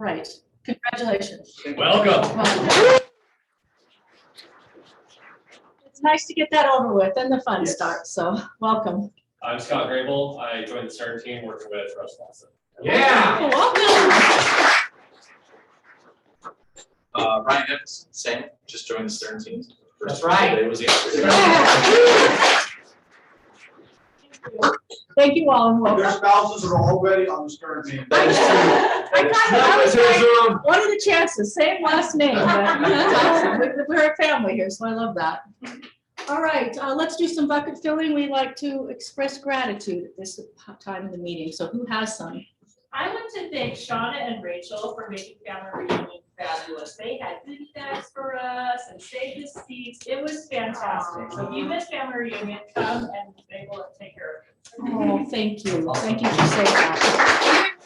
Right. Congratulations. Welcome. It's nice to get that over with and the fun starts. So welcome. I'm Scott Grable. I joined the Stern team working with Russ Lawson. Yeah. Welcome. Ryan Evans, same, just joined the Stern team. That's right. It was yesterday. Thank you all and welcome. Their spouses are already on the Stern team. What are the chances? Same last name. That's awesome. We're a family here, so I love that. All right, let's do some bucket filling. We like to express gratitude at this time in the meeting. So who has some? I want to thank Shauna and Rachel for making family reunion fabulous. They had goodie bags for us and saved the seats. It was fantastic. So if you miss family reunion, come and they will take care of you. Oh, thank you. Thank you for saying that.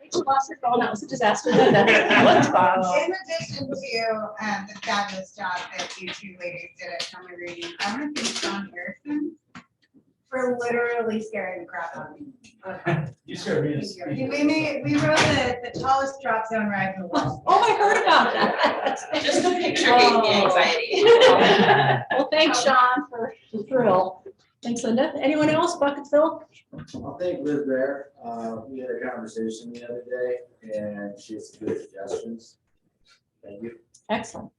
Rachel lost her phone. That was a disaster. What's fun? In addition to the fabulous job that you two ladies did at family reunion, I want to thank John Harrison for literally scaring the crap out of me. You scared me. We rode the tallest drop zone ride in the world. Oh, I heard about that. Just the picture gave me anxiety. Well, thanks, Sean, for the thrill. Thanks, Linda. Anyone else? Bucket fill? I'll thank Liz Bear. We had a conversation the other day and she has some good suggestions. Thank you. Excellent.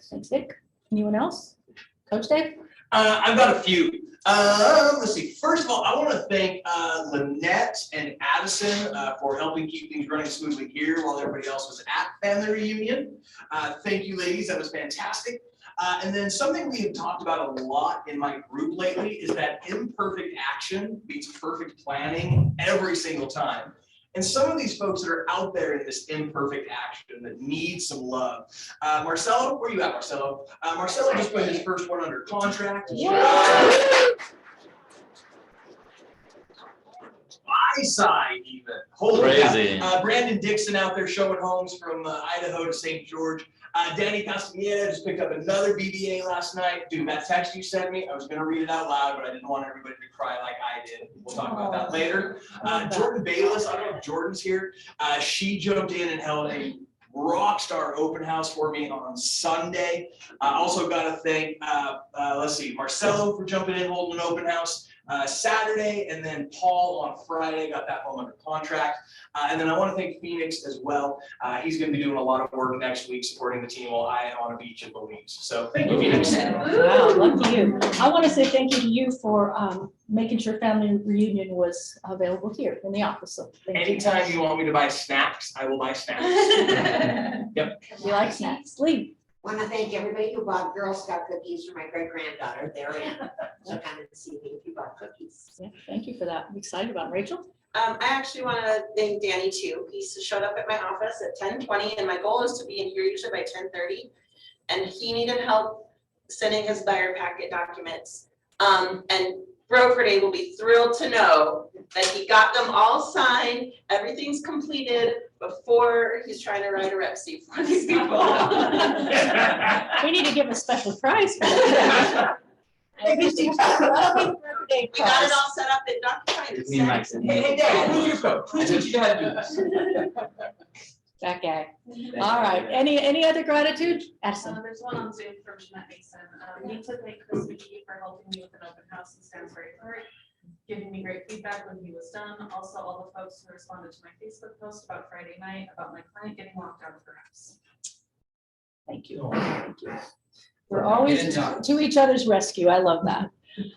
Thanks, Dick. Anyone else? Coach Dave? I've got a few. Let's see. First of all, I want to thank Lynette and Addison for helping keep things running smoothly here while everybody else was at family reunion. Thank you, ladies. That was fantastic. And then something we have talked about a lot in my group lately is that imperfect action beats perfect planning every single time. And some of these folks that are out there in this imperfect action that need some love. Marcelo, where you at, Marcelo? Marcelo just put his first one under contract. My side even. Holy Crazy. cow. Brandon Dixon out there showing homes from Idaho to St. George. Danny Castaneda just picked up another BBA last night. Dude, that text you sent me, I was going to read it out loud, but I didn't want everybody to cry like I did. We'll talk about that later. Jordan Bayless, I don't know if Jordan's here. She jumped in and held a rock star open house for me on Sunday. I also got to thank, let's see, Marcelo for jumping in, holding an open house Saturday, and then Paul on Friday got that home under contract. And then I want to thank Phoenix as well. He's going to be doing a lot of work next week supporting the team while I am on a beach in Belize. So thank you, Phoenix. Wow, lucky you. I want to say thank you to you for making sure family reunion was available here in the office. So thank you. Anytime you want me to buy snacks, I will buy snacks. Yep. We like snacks. Lee. Want to thank everybody who bought Girl Scout cookies for my great-granddaughter. They're in. So come and see me if you bought cookies. Yeah, thank you for that. I'm excited about it. Rachel. I actually want to thank Danny too. He showed up at my office at 10:20 and my goal is to be in here usually by 10:30. And he needed help sending his buyer packet documents. And Broker Day will be thrilled to know that he got them all signed. Everything's completed before he's trying to write a rep sheet for these people. We need to give a special prize for that. We got it all set up in DocuSign. Hey, Dad, who's your coach? Who teach you how to do this? That guy. All right. Any other gratitude? Addison. There's one on Zoom from Jeanette Mason. Need to thank Chris McGee for helping me with an open house in Stansbury Park, giving me great feedback when he was done. Also, all the folks who responded to my Facebook post about Friday night about my client getting locked out of her house. Thank you. Thank you. We're always to each other's rescue. I love that.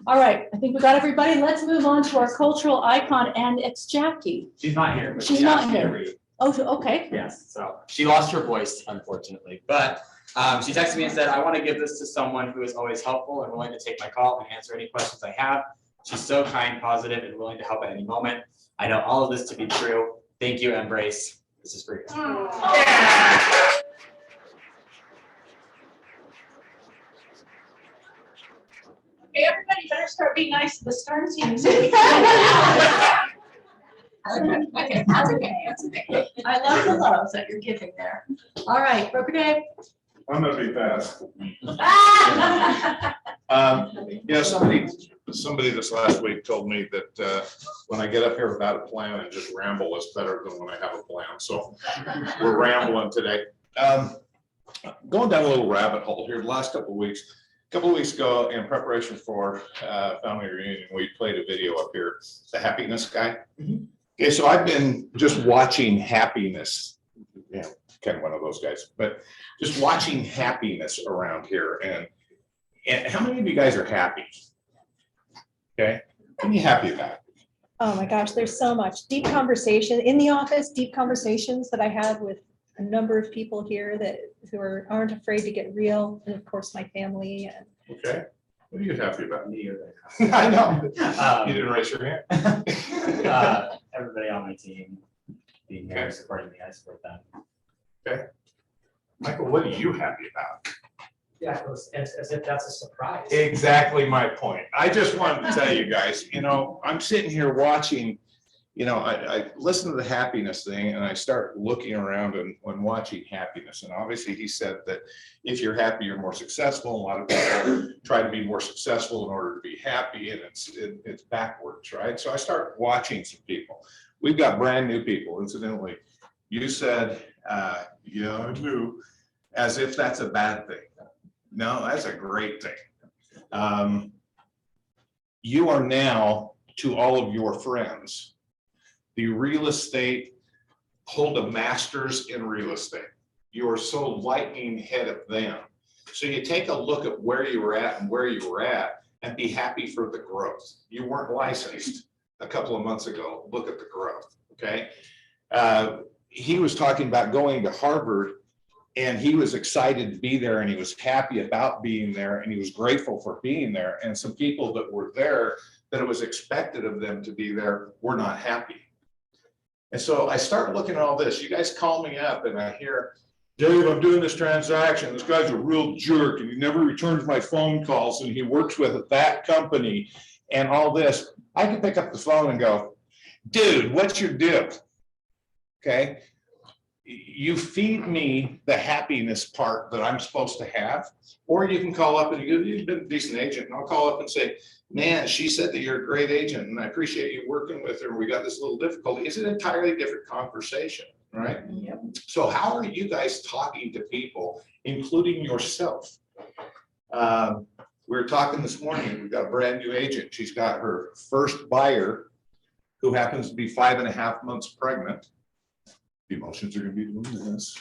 All right. I think we got everybody. Let's move on to our cultural icon, and it's Jackie. She's not here. But She's she not asked me to here. read. Oh, okay. Yes, so she lost her voice, unfortunately, but she texted me and said, I want to give this to someone who is always helpful and willing to take my call and answer any questions I have. She's so kind, positive, and willing to help at any moment. I know all of this to be true. Thank you, Embrace. This is for you. Yeah. Okay, everybody better start being nice to the Stern team. Okay, that's okay. That's okay. I love the loves that you're giving there. All right, Broker Dave. I'm gonna be fast. Somebody somebody this last week told me that when I get up here without a plan and just ramble is better than when I have a plan. So we're rambling today. Going down a little rabbit hole here the last couple of weeks. A couple of weeks ago, in preparation for family reunion, we played a video up here, the happiness guy. Okay, so I've been just watching happiness, yeah, kind of one of those guys, but just watching happiness around here. And how many of you guys are happy? Okay, what are you happy about? Oh my gosh, there's so much deep conversation in the office, deep conversations that I have with a number of people here who aren't afraid to get real, and of course my family. And Okay, what are you happy about? Me or I know. You didn't raise your hand. everybody on my team being there, supporting me, I support them. Michael, what are you happy about? Yeah, as if that's a surprise. Exactly my point. I just wanted to tell you guys, you know, I'm sitting here watching, you know, I listen to the happiness thing and I start looking around and watching happiness. And obviously he said that if you're happy, you're more successful. A lot of people try to be more successful in order to be happy, and it's backwards, right? So I start watching some people. We've got brand new people, incidentally. You said, yeah, I do, as if that's a bad thing. No, that's a great thing. You are now, to all of your friends, the real estate, hold a master's in real estate. You are so lightning ahead of them. So you take a look at where you were at and where you were at and be happy for the growth. You weren't licensed a couple of months ago. Look at the growth, okay? He was talking about going to Harvard, and he was excited to be there, and he was happy about being there, and he was grateful for being there. And some people that were there, that it was expected of them to be there, were not happy. And so I start looking at all this. You guys call me up and I hear, Dave, I'm doing this transaction. This guy's a real jerk and he never returns my phone calls and he works with that company and all this. I can pick up the phone and go, dude, what's your deal? Okay. You feed me the happiness part that I'm supposed to have, or you can call up and you've been a decent agent, and I'll call up and say, man, she said that you're a great agent and I appreciate you working with her. We got this little difficulty. It's an entirely different conversation, right? Yep. So how are you guys talking to people, including yourself? We were talking this morning, we've got a brand new agent. She's got her first buyer who happens to be 5.5 months pregnant. The emotions are going to be doing this.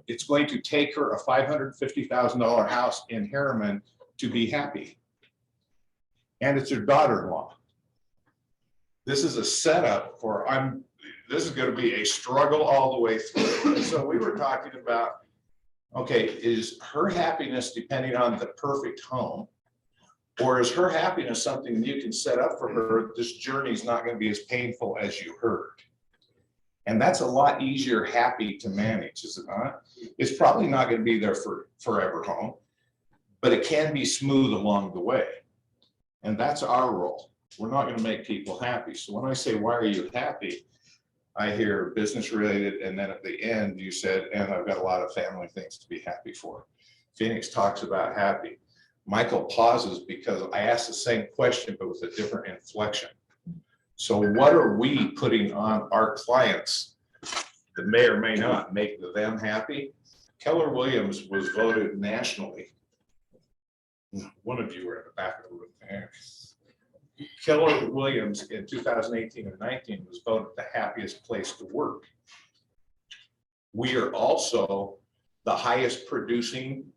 It's going to take her a $550,000 house in Harriman to be happy. And it's her daughter-in-law. This is a setup for, this is going to be a struggle all the way through. And so we were talking about, okay, is her happiness depending on the perfect home? Or is her happiness something you can set up for her? This journey is not going to be as painful as you heard. And that's a lot easier happy to manage, is it not? It's probably not going to be there for forever home, but it can be smooth along the way. And that's our role. We're not going to make people happy. So when I say, why are you happy? I hear business related. And then at the end, you said, and I've got a lot of family things to be happy for. Phoenix talks about happy. Michael pauses because I asked the same question, but with a different inflection. So what are we putting on our clients that may or may not make them happy? Keller Williams was voted nationally. One of you were in the back of the room. Keller Williams in 2018 or 19 was voted the happiest place to work. We are also the highest producing,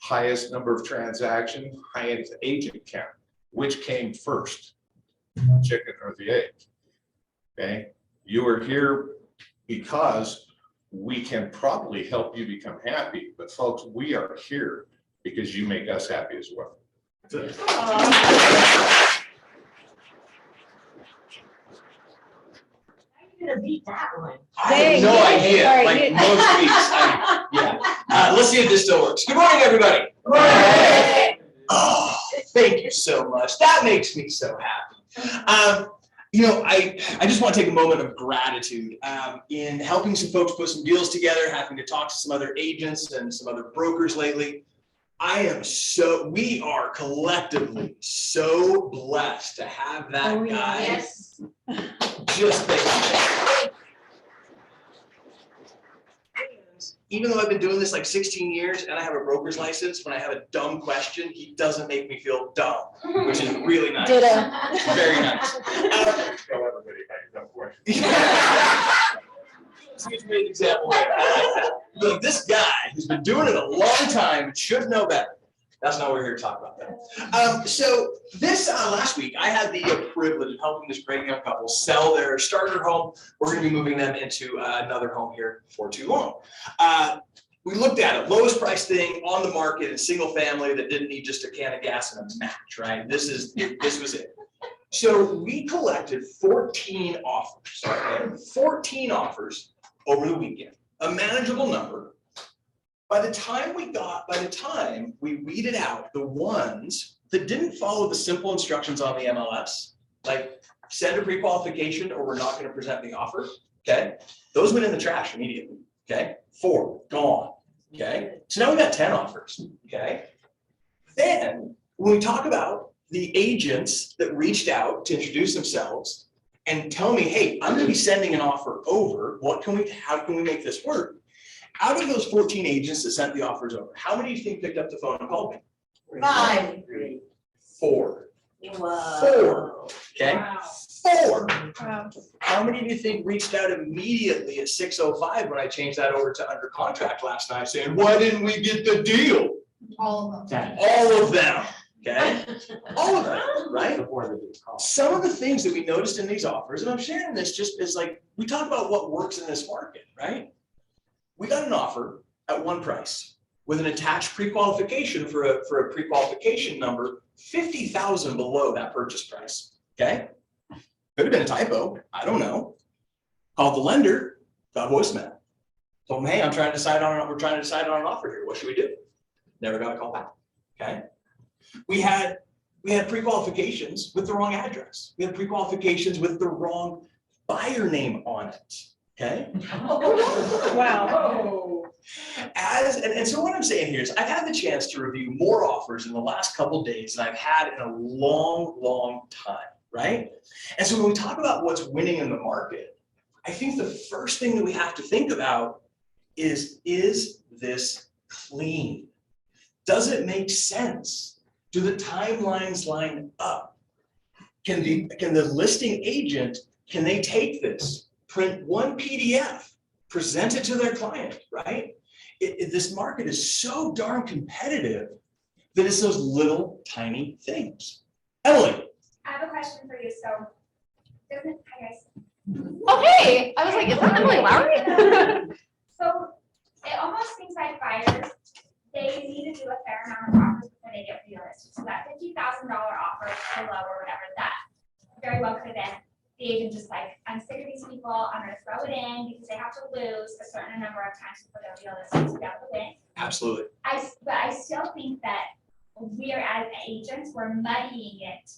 highest number of transactions, highest agent count. Which came first? Chicken or the egg? Okay, you are here because we can probably help you become happy, but folks, we are here because you make us happy as well. I'm gonna beat that one. I have no idea, All right, like you- most weeks, yeah. Let's see if this still works. Good morning, everybody. Good morning. Oh, thank you so much. That makes me so happy. You know, I just want to take a moment of gratitude in helping some folks put some deals together, having to talk to some other agents and some other brokers lately. we are collectively so blessed to have that Oh, yeah. guy. Yes. Just think. Even though I've been doing this like 16 years and I have a broker's license, when I have a dumb question, he doesn't make me feel dumb, which is really nice. Ditto. Very nice. Tell everybody how you dumb questions. He's made an example. Look, this guy who's been doing it a long time should know better. That's not what we're here to talk about though. So this last week, I had the privilege of helping this great young couple sell their starter home. We're gonna be moving them into another home here before too long. We looked at it, lowest price thing on the market, a single family that didn't need just a can of gas and a match, right? This was it. So we collected 14 offers, okay? 14 offers over the weekend, a manageable number. By the time we weeded out the ones that didn't follow the simple instructions on the MLS, like send a pre-qualification or we're not going to present the offer, okay? Those went in the trash immediately, okay? 4, gone, okay? So now we got 10 offers, okay? Then when we talk about the agents that reached out to introduce themselves and tell me, hey, I'm going to be sending an offer over, how can we make this work? Out of those 14 agents that sent the offers over, how many do you think picked up the phone and called me? 5. 4. Whoa. 4. Okay. Wow. 4. Wow. How many do you think reached out immediately at 6:05 when I changed that over to under contract last night saying, why didn't we get the deal? All of them. 10. All of them. Okay. All of them, right? Before they do call. Some of the things that we noticed in these offers, and I'm sharing this just as like, we talk about what works in this market, right? We got an offer at one price with an attached pre-qualification for a pre-qualification number 50,000 below that purchase price, okay? Could have been a typo, I don't know. Called the lender, got voicemail. Told him, hey, we're trying to decide on an offer here, what should we do? Never got a call back, okay? We had pre-qualifications with the wrong address. We had pre-qualifications with the wrong buyer name on it, okay? Wow. And so what I'm saying here is I've had the chance to review more offers in the last couple of days than I've had in a long time, right? And so when we talk about what's winning in the market, I think the first thing that we have to think about is this clean? Does it make sense? Do the timelines line up? Can the listing agent, can they take this, print one PDF, present it to their client, right? This market is so darn competitive that it's those little tiny things. Emily. I have a question for you, so, hi guys. Oh, hey, I was like, is that Emily Lowry? So, it almost seems like buyers, they need to do a fair amount of offers before they get realistic. So that $50,000 offer below or whatever, that very well could have been the agent just like, I'm sick of these people, I'm gonna throw it in because they have to lose a certain number of times before they're realistic to be able to win. Absolutely. But I still think that we are as agents, we're muddying it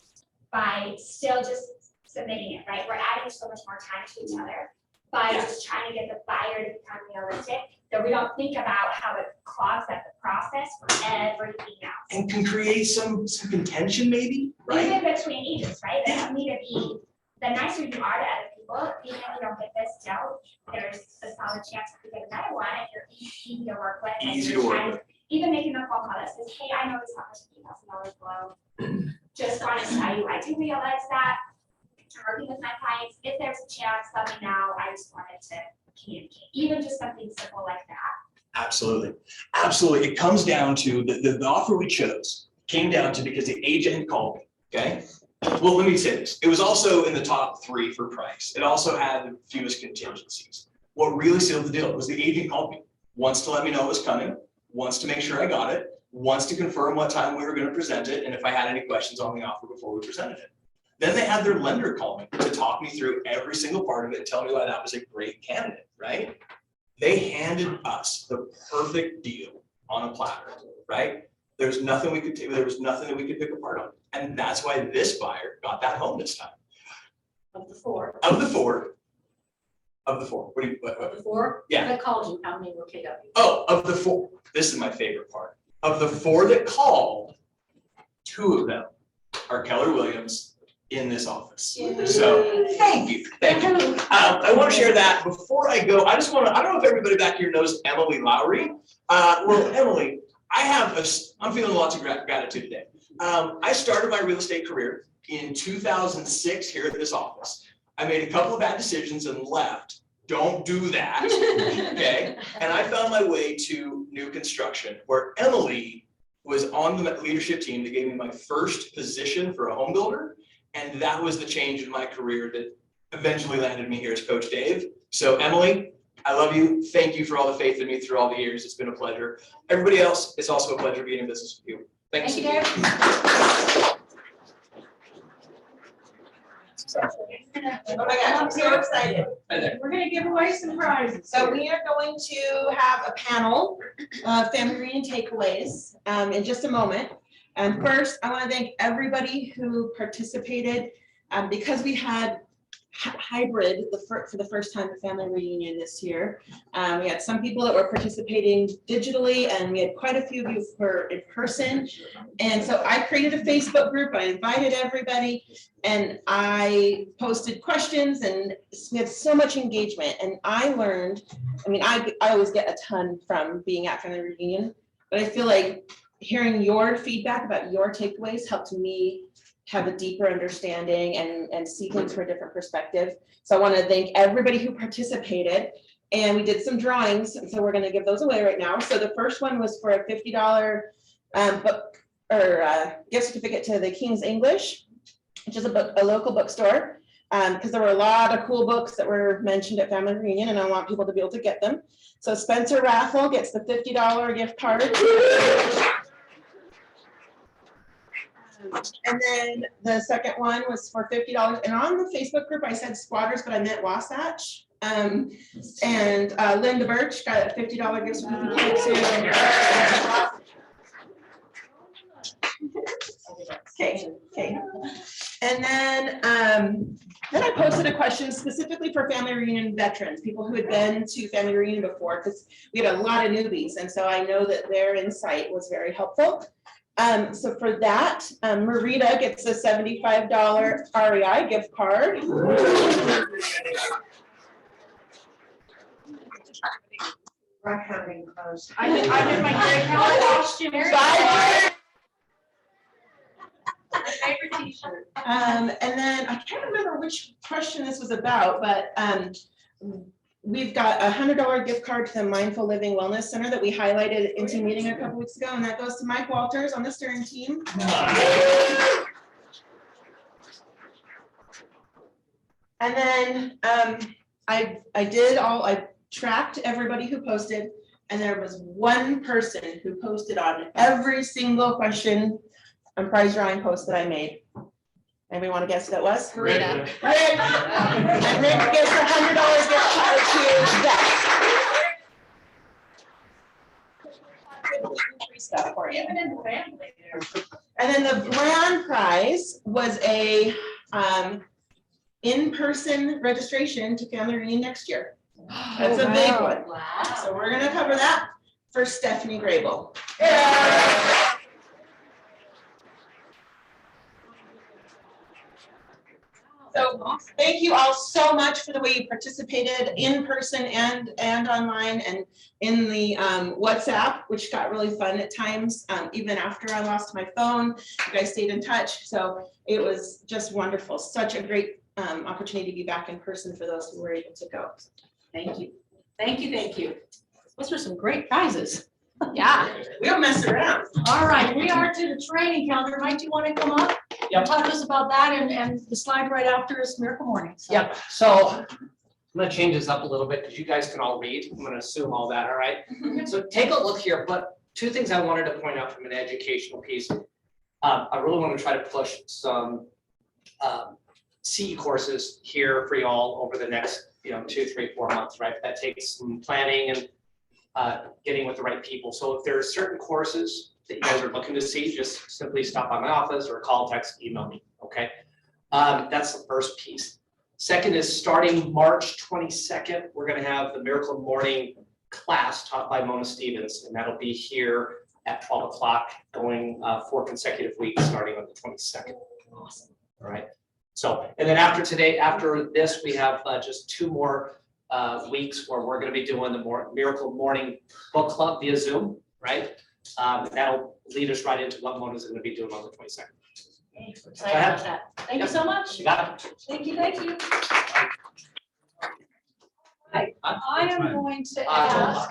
by still just submitting it, right? We're adding so much more time to each other by just trying to get the buyer to become realistic, that we don't think about how it clogs up the process for everything else. And can create some contention maybe, right? Even between agents, right? They don't need to be, the nicer you are to other people, even if you don't get this deal, there's a solid chance to get another one if you're easy to work with. and Easy you're to work trying- with. Even making a phone call that says, hey, I know this offer's $50,000 below. Just want to tell you, I do realize that. I'm working with my clients. If there's a chance, let me know. I just wanted to communicate, even just something simple like that. Absolutely. Absolutely. It comes down to the offer we chose came down to because the agent called me, okay? Well, let me say this. It was also in the top 3 for price. It also had the fewest contingencies. What really sealed the deal was the agent called me, wants to let me know it was coming, wants to make sure I got it, wants to confirm what time we were going to present it, and if I had any questions on the offer before we presented it. Then they had their lender call me to talk me through every single part of it and tell me why that was a great candidate, right? They handed us the perfect deal on a platter, right? There's nothing we could take, there was nothing that we could pick apart on. And that's why this buyer got that home this time. Of the 4. Of the 4. What Of the 4? Yeah. I called you, how many were KW? Oh, of the 4. This is my favorite part. Of the 4 that called, 2 of them are Keller Williams in this office. So, thank you. I want to share that. Before I go, I don't know if everybody back here knows Emily Lowry. Well, Emily, I'm feeling lots of gratitude today. I started my real estate career in 2006 here at this office. I made a couple of bad decisions and left. Don't do that, okay? And I found my way to new construction, where Emily was on the leadership team that gave me my first position for a home builder. And that was the change in my career that eventually landed me here as Coach Dave. So Emily, I love you. Thank you for all the faith in me through all the years. It's been a pleasure. Everybody else, it's also a pleasure being in business with you. Thanks. Thank you, Dave. Oh my gosh, I'm so excited. We're gonna give away some prizes. So we are going to have a panel of family reunion takeaways in just a moment. And first, I want to thank everybody who participated because we had hybrid for the first time at family reunion this year. We had some people that were participating digitally, and we had quite a few of you were in person. And so I created a Facebook group. I invited everybody, and I posted questions, and we had so much engagement. And I learned, I always get a ton from being at family reunion, but I feel like hearing your feedback about your takeaways helped me have a deeper understanding and see things from a different perspective. So I want to thank everybody who participated, and we did some drawings, and so we're going to give those away right now. So the first one was for a $50 book or gift certificate to the King's English, which is a local bookstore, because there were a lot of cool books that were mentioned at family reunion, and I want people to be able to get them. So Spencer Raffle gets the $50 gift card. And then the second one was for $50. And on the Facebook group, I said Squatters, but I meant Wasatch. And Linda Birch got a $50 gift certificate to. Okay. And then I posted a question specifically for family reunion veterans, people who had been to family reunion before, because we had a lot of newbies. And so I know that their insight was very helpful. So for that, Marita gets a $75 REI gift card. Having clothes. I did my great costume. My favorite t-shirt. And then I can't remember which question this was about, but we've got a $100 gift card to the Mindful Living Wellness Center that we highlighted in team meeting a couple weeks ago, and that goes to Mike Walters on the steering team. And then I tracked everybody who posted, and there was one person who posted on every single question and prize drawing post that I made. Anybody want to guess who that was? Rita. Rick. And Rick gets a $100 gift card to that. Stuff for you. Even in the family there. And then the grand prize was a in-person registration to family reunion next year. That's a big one. Wow. So we're gonna cover that for Stephanie Grable. So thank you all so much for the way you participated in person and online and in the WhatsApp, which got really fun at times. Even after I lost my phone, you guys stayed in touch. So it was just wonderful. Such a great opportunity to be back in person for those who were able to go. Thank you. Thank you, thank you. Those were some great prizes. Yeah. We don't mess around. All right, we are to the training calendar. Mike, do you want to come up? Yep. Talk to us about that, and the slide right after is Miracle Morning. So- Yep, so I'm gonna change this up a little bit because you guys can all read. I'm gonna assume all that, all right? So take a look here, but 2 things I wanted to point out from an educational piece. I really want to try to push some CE courses here for y'all over the next 2, 3, 4 months, right? That takes some planning and getting with the right people. So if there are certain courses that you guys are looking to see, just simply stop by my office or call, text, email me, okay? That's the first piece. Second is starting March 22nd, we're gonna have the Miracle Morning class taught by Mona Stevens, and that'll be here at 12 o'clock, going 4 consecutive weeks, starting on the 22nd. Awesome. All right. So, and then after today, after this, we have just 2 more weeks where we're going to be doing the Miracle Morning Book Club via Zoom, right? That'll lead us right into what Mona's going to be doing on the 22nd. Okay, we're excited about that. Thank you so much. You got it. Thank you, thank you. Right, I am going to ask.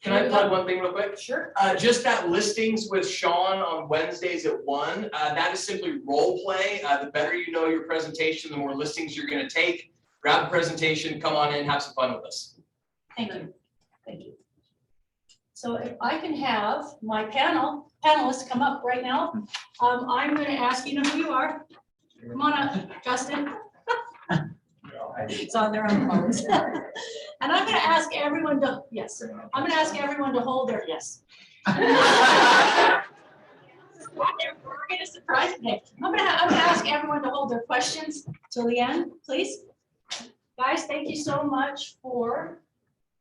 Can I plug one thing real quick? Sure. Just that listings with Sean on Wednesdays at 1, that is simply role play. The better you know your presentation, the more listings you're gonna take. Grab a presentation, come on in, have some fun with us. Thank you. Thank you. So if I can have my panelists come up right now. I'm gonna ask, you know who you are. Come on up, Justin. It's on their own phones. And I'm gonna ask everyone to, yes, I'm gonna ask everyone to hold their, yes. We're gonna surprise me. I'm gonna ask everyone to hold their questions till the end, please. Guys, thank you so much for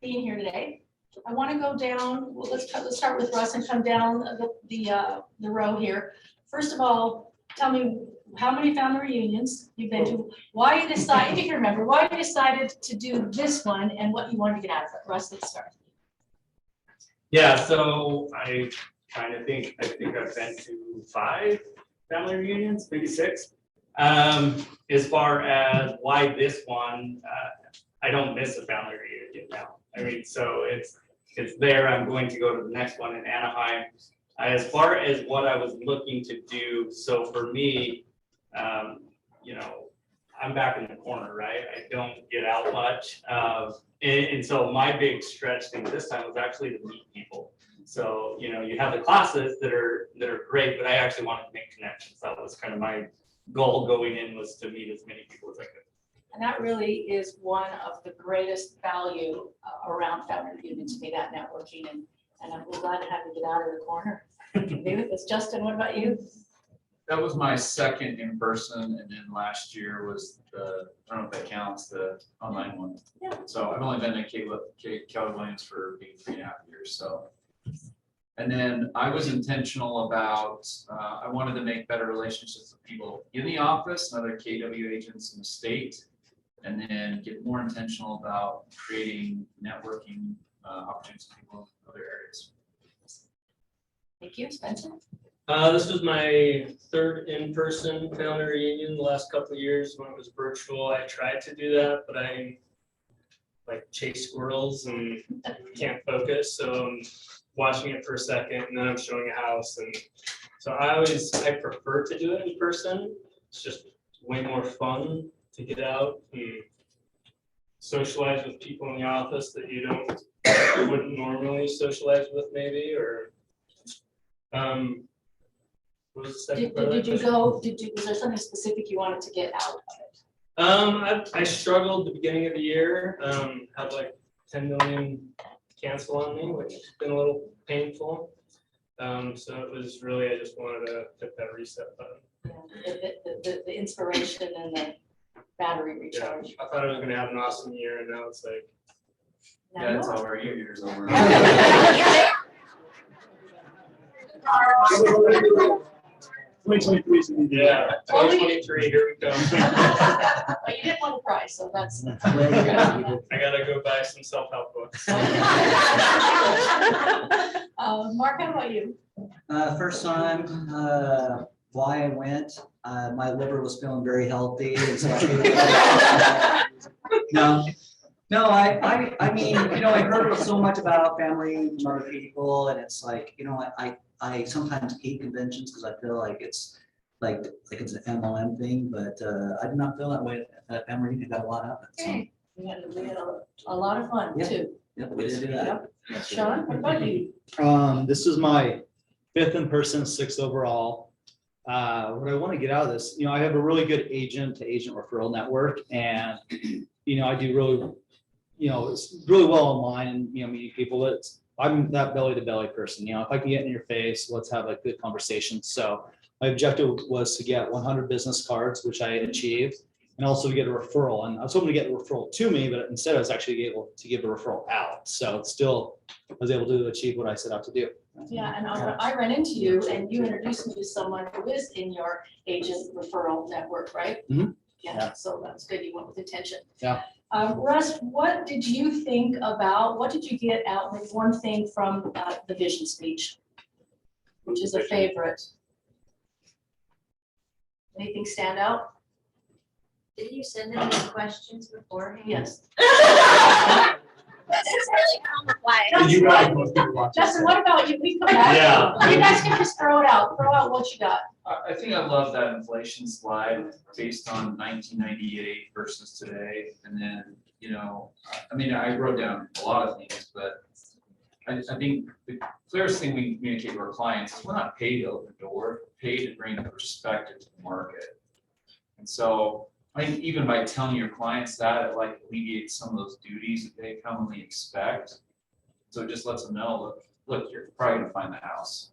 being here today. I want to go down, well, let's start with Russ and come down the row here. First of all, tell me how many family reunions you've been to, why you decided, if you can remember, why you decided to do this one and what you wanted to get out of it. Russ, let's start. Yeah, so I think I've been to 5 family reunions, maybe 6. As far as why this one, I don't miss a family reunion now. I mean, so it's there. I'm going to go to the next one in Anaheim. As far as what I was looking to do, so for me, you know, I'm back in the corner, right? I don't get out much. And so my big stretch thing this time was actually to meet people. So, you know, you have the classes that are great, but I actually wanted to make connections. That was kind of my goal going in, was to meet as many people as I could. And that really is one of the greatest value around family reunions, to be that networking, and I'm glad to have you get out of the corner. Be with us. Justin, what about you? That was my second in person, and then last year was the, I don't know if that counts, the online one. Yeah. So I've only been to Keller Williams for being 3.5 years, so. And then I was intentional about, I wanted to make better relationships with people in the office and other KW agents in the state, and then get more intentional about creating networking opportunities for people in other areas. Thank you, Spencer. This was my 3rd in-person family reunion the last couple of years. When it was virtual, I tried to do that, but I like chase squirrels and can't focus. So I'm watching it for a second, and then I'm showing a house. And so I prefer to do it in person. It's just way more fun to get out and socialize with people in the office that you wouldn't normally socialize with, maybe, or what was the second part? Was there something specific you wanted to get out of it? I struggled the beginning of the year, had like 10 million cancel on me, which has been a little painful. So it was really, I just wanted to hit that reset button. Yeah, the inspiration and the battery recharge. Yeah, I thought I was gonna have an awesome year, and now it's like. Yeah, it's over, your year's over. 2023. Yeah, 2023, here we go. Well, you did win a prize, so that's. I gotta go buy some self-help books. Mark, how about you? First time, why I went, my liver was feeling very healthy and stuff. I mean, you know, I heard so much about family from other people, and it's like, you know, I sometimes hate conventions because I feel like it's like it's an MLM thing, but I did not feel that way at family reunion. Got a lot out of it. So. Okay. We had a lot of fun too. Yep, we did do that. Yep. Sean, what about you? This is my 5th in person, 6th overall. What I want to get out of this, you know, I have a really good agent to agent referral network, and you know, I do really, you know, it's really well online, and you know, meeting people. I'm that belly to belly person. You know, if I can get in your face, let's have a good conversation. So my objective was to get 100 business cards, which I achieved, and also to get a referral. And I was hoping to get a referral to me, but instead I was actually able to give a referral out. So it's still, I was able to achieve what I set out to do. Yeah, and I ran into you and you introduced me to someone who is in your agent referral network, right? Mhm. Yeah, so that's good. You went with intention. Yeah. Russ, what did you think about, what did you get out with one thing from the vision speech? Which is a favorite. Anything stand out? Did you send them these questions beforehand? Yes. It's really complex. You guys must be watching. Justin, what about you? We come back. Yeah. You guys can just throw it out. Throw out what you got. I think I love that inflation slide based on 1998 versus today. And then, you know, I mean, I wrote down a lot of things, but I think the clearest thing we communicate to our clients is we're not paid to open the door, paid to bring perspective to the market. And so I think even by telling your clients that, it like alleviates some of those duties that they commonly expect. So it just lets them know, look, you're probably gonna find the house.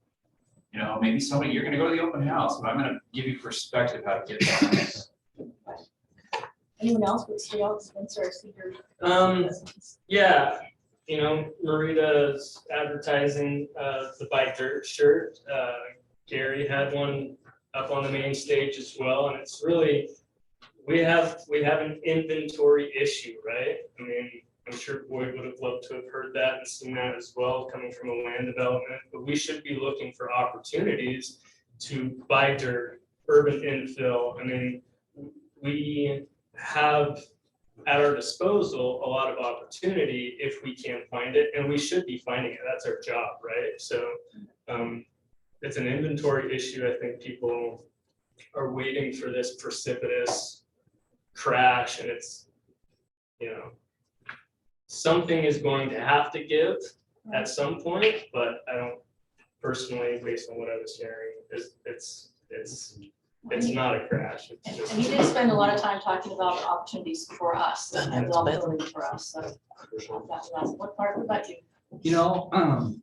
You know, maybe somebody, you're gonna go to the open house, but I'm gonna give you perspective how to get to the house. Anyone else with Spencer or Cedar? Yeah, you know, Marita's advertising the Buy Dirt shirt. Gary had one up on the main stage as well, and it's really, we have an inventory issue, right? I mean, I'm sure Boyd would have loved to have heard that and seen that as well, coming from a land development, but we should be looking for opportunities to buy dirt, urban infill. I mean, we have at our disposal a lot of opportunity if we can find it, and we should be finding it. That's our job, right? So it's an inventory issue. I think people are waiting for this precipitous crash, and it's, you know, something is going to have to give at some point, but I don't personally, based on what I was hearing, it's not a crash. It's just. And you did spend a lot of time talking about opportunities for us and well building for us. So what part about you? You know,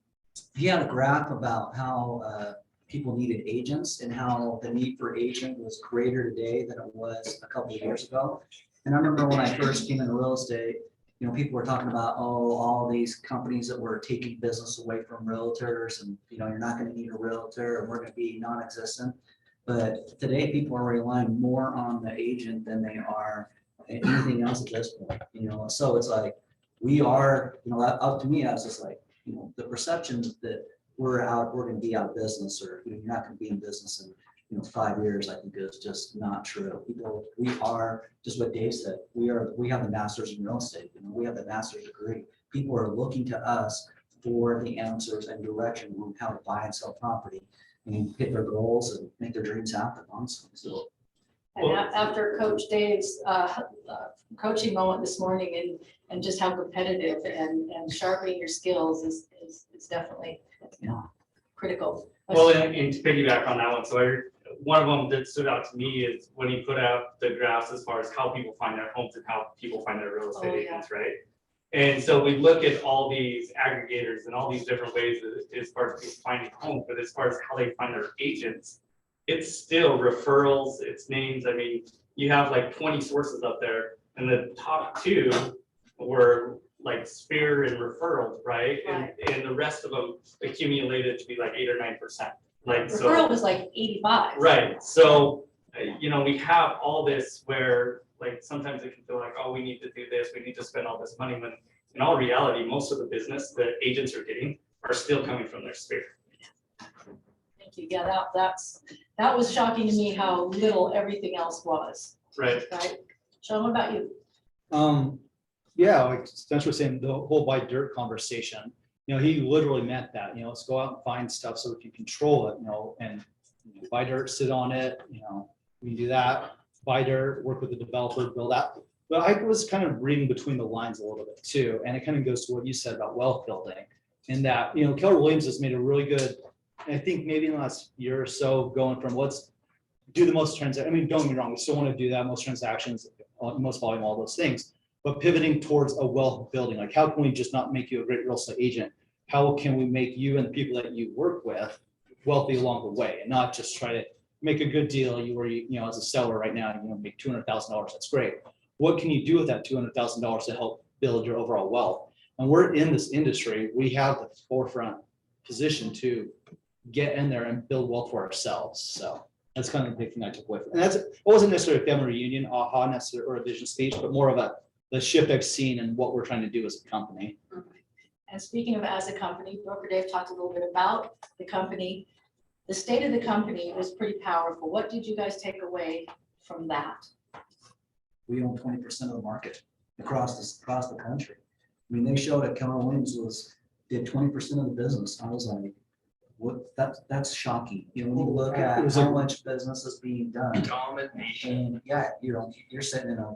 he had a graph about how people needed agents and how the need for agent was greater today than it was a couple of years ago. And I remember when I first came into real estate, you know, people were talking about, oh, all these companies that were taking business away from realtors, and, you know, you're not going to need a realtor and we're going to be non-existent. But today people are relying more on the agent than they are anything else at this point, you know. So it's like, we are, you know, up to me, I was just like, you know, the perception that we're going to be out of business, or, you know, you're not going to be in business in, you know, 5 years, I think is just not true. People, we are, just what Dave said, we have the masters in real estate, you know, we have the master's degree. People are looking to us for the answers and direction on how to buy and sell property and hit their goals and make their dreams happen, honestly. So. And after Coach Dave's coaching moment this morning, and just how competitive and sharpening your skills is definitely, you know, critical. Well, and to piggyback on that one, so one of them that stood out to me is when he put out the graphs as far as how people find their homes and how people find their real estate agents, right? And so we look at all these aggregators and all these different ways as far as people finding homes, but as far as how they find their agents, it's still referrals, it's names. I mean, you have like 20 sources up there, and the top two were like Sphere and referrals, right? And the rest of them accumulated to be like 8 or 9%. Like, so referral was like 85. Right. So, you know, we have all this where, like, sometimes it can feel like, oh, we need to do this, we need to spend all this money, when in all reality, most of the business that agents are getting are still coming from their Sphere. Thank you. Yeah, that was shocking to me how little everything else was. Right. Right. Sean, what about you? Yeah, like Spencer was saying, the whole buy dirt conversation, you know, he literally meant that, you know, let's go out and find stuff so we can control it, you know, and buy dirt, sit on it, you know, we can do that, buy dirt, work with the developer, build that. But I was kind of reading between the lines a little bit too, and it kind of goes to what you said about wealth building, in that, you know, Keller Williams has made a really good, I think maybe in the last year or so, going from let's do the most transactions. I mean, don't get me wrong, we still want to do that, most transactions, most volume, all those things, but pivoting towards a wealth building. Like, how can we just not make you a great real estate agent? How can we make you and the people that you work with wealthy along the way, and not just try to make a good deal, you know, as a seller right now, you know, make $200,000, that's great. What can you do with that $200,000 to help build your overall wealth? And we're in this industry, we have the forefront position to get in there and build wealth for ourselves. So that's kind of the big thing I took away. And it wasn't necessarily a family reunion, aha, necessarily, or a vision speech, but more of the shift I've seen and what we're trying to do as a company. And speaking of as a company, Broker Dave talked a little bit about the company. The state of the company was pretty powerful. What did you guys take away from that? We own 20% of the market across the country. I mean, they showed at Keller Williams did 20% of the business. I was like, what, that's shocking. You know, when you look at how much business is being done. Domination. And yeah, you know, you're sitting in a,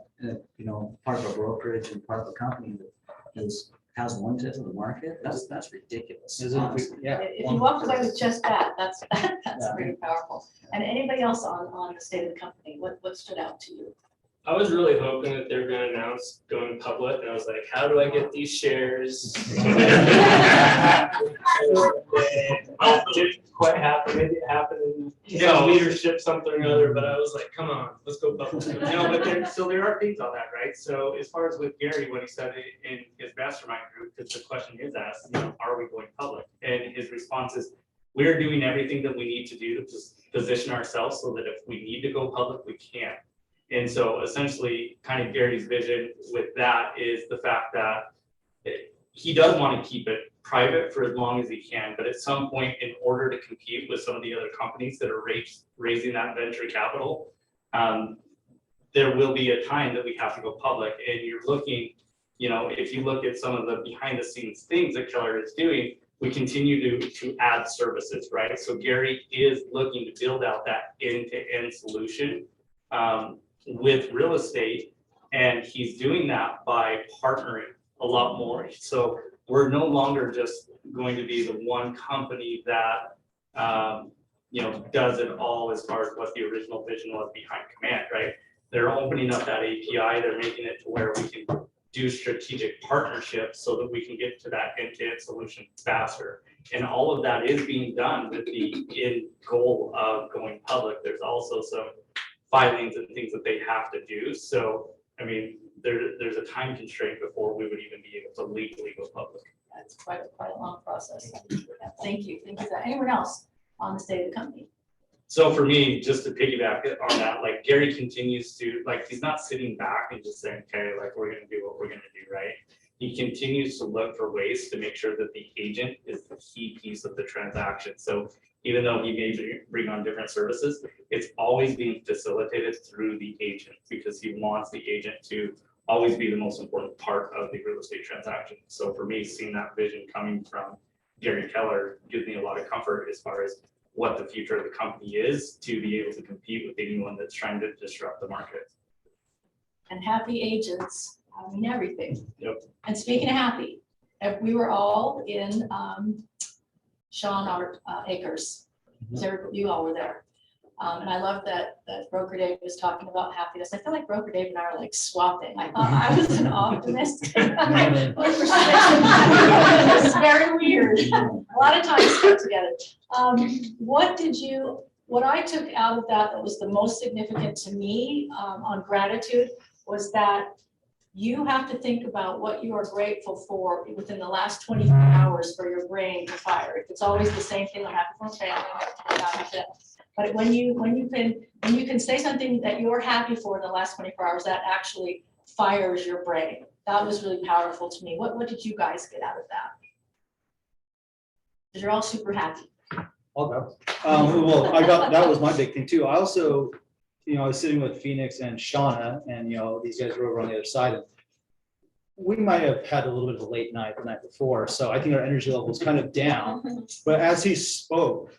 you know, part of a brokerage and part of a company that has 1/5 of the market. That's ridiculous. Honestly. Yeah. If you walked away with just that, that's pretty powerful. And anybody else on the state of the company, what stood out to you? I was really hoping that they were gonna announce going public, and I was like, how do I get these shares? Didn't quite happen, maybe it happened in leadership, something or other, but I was like, come on, let's go public. No, but there are things on that, right? So as far as with Gary, what he said in his mastermind group, because the question is asked, you know, are we going public? And his response is, we're doing everything that we need to do to position ourselves so that if we need to go public, we can. And so essentially, kind of Gary's vision with that is the fact that he does want to keep it private for as long as he can, but at some point, in order to compete with some of the other companies that are raising that venture capital, there will be a time that we have to go public. And you're looking, you know, if you look at some of the behind the scenes things that Keller is doing, we continue to add services, right? So Gary is looking to build out that end-to-end solution with real estate, and he's doing that by partnering a lot more. So we're no longer just going to be the one company that you know, does it all as far as what the original vision was behind Command, right? They're opening up that API, they're making it to where we can do strategic partnerships so that we can get to that end-to-end solution faster. And all of that is being done with the end goal of going public. There's also some filings and things that they have to do. So, I mean, there's a time constraint before we would even be able to legally go public. That's quite a long process. Thank you. Thank you for that. Anyone else on the state of the company? So for me, just to piggyback on that, like Gary continues to, like, he's not sitting back and just saying, okay, like we're gonna do what we're gonna do, right? He continues to look for ways to make sure that the agent is the key piece of the transaction. So even though he may bring on different services, it's always being facilitated through the agent because he wants the agent to always be the most important part of the real estate transaction. So for me, seeing that vision coming from Gary Keller gives me a lot of comfort as far as what the future of the company is to be able to compete with anyone that's trying to disrupt the market. And happy agents, I mean, everything. Yep. And speaking of happy, we were all in Sean Art Acres. You all were there. And I love that Broker Dave was talking about happiness. I feel like Broker Dave and I are like swapping. I thought I was an optimist. It's very weird. A lot of times put together. What I took out of that was the most significant to me on gratitude was that you have to think about what you are grateful for within the last 24 hours for your brain to fire. If it's always the same thing that happened from family, but when you can say something that you're happy for in the last 24 hours, that actually fires your brain. That was really powerful to me. What did you guys get out of that? Because you're all super happy. I'll go. Well, that was my big thing too. I also, you know, I was sitting with Phoenix and Shauna, and you know, these guys were over on the other side. And we might have had a little bit of a late night the night before, so I think our energy level was kind of down. But as he spoke,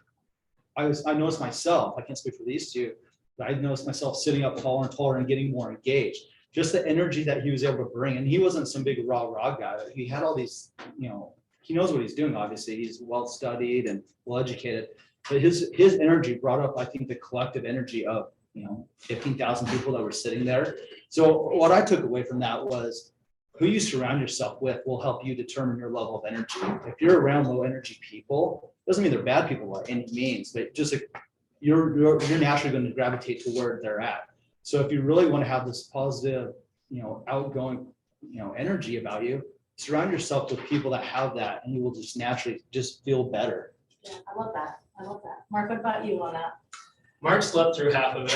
I noticed myself. I can't speak for these two, but I noticed myself sitting up taller and taller and getting more engaged. Just the energy that he was able to bring, and he wasn't some big rah guy. He had all these, you know, he knows what he's doing. Obviously, he's well studied and well educated. But his energy brought up, I think, the collective energy of, you know, 15,000 people that were sitting there. So what I took away from that was who you surround yourself with will help you determine your level of energy. If you're around low energy people, doesn't mean they're bad people by any means, but just, you you're naturally going to gravitate to where they're at. So if you really want to have this positive, outgoing, energy about you, surround yourself with people that have that, and you will just naturally just feel better. Yeah, I love that. I love that. Mark, what about you on that? Mark slept through half of it.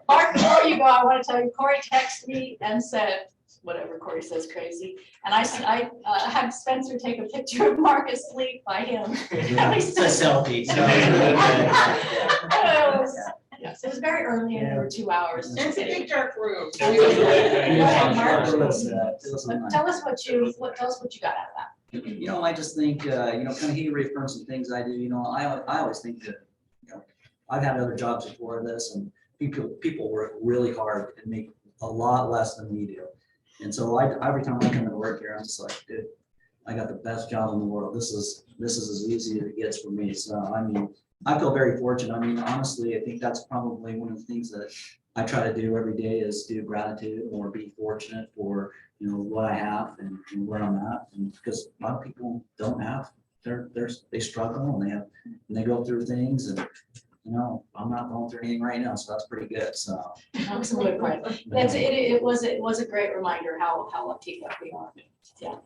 Mark, before you go, I want to tell you, Corey texted me and said, whatever Corey says crazy. And I had Spencer take a picture of Mark asleep by him. It's a selfie. Yes, it was very early and there were 2 hours. It's a big dark room. Tell us what you got out of that. I just think, kind of he reaffirmed some things I do, I always think that, I've had other jobs before this, and people work really hard and make a lot less than we do. And so every time I come to work here, I'm just like, dude, I got the best job in the world. This is as easy as it gets for me. So, I feel very fortunate. Honestly, I think that's probably one of the things that I try to do every day is do gratitude or be fortunate for, what I have and where I'm at. And because a lot of people don't have, they struggle and they go through things, and I'm not going through anything right now, so that's pretty good. So Absolutely right. It was a great reminder how lucky that we are. Yeah.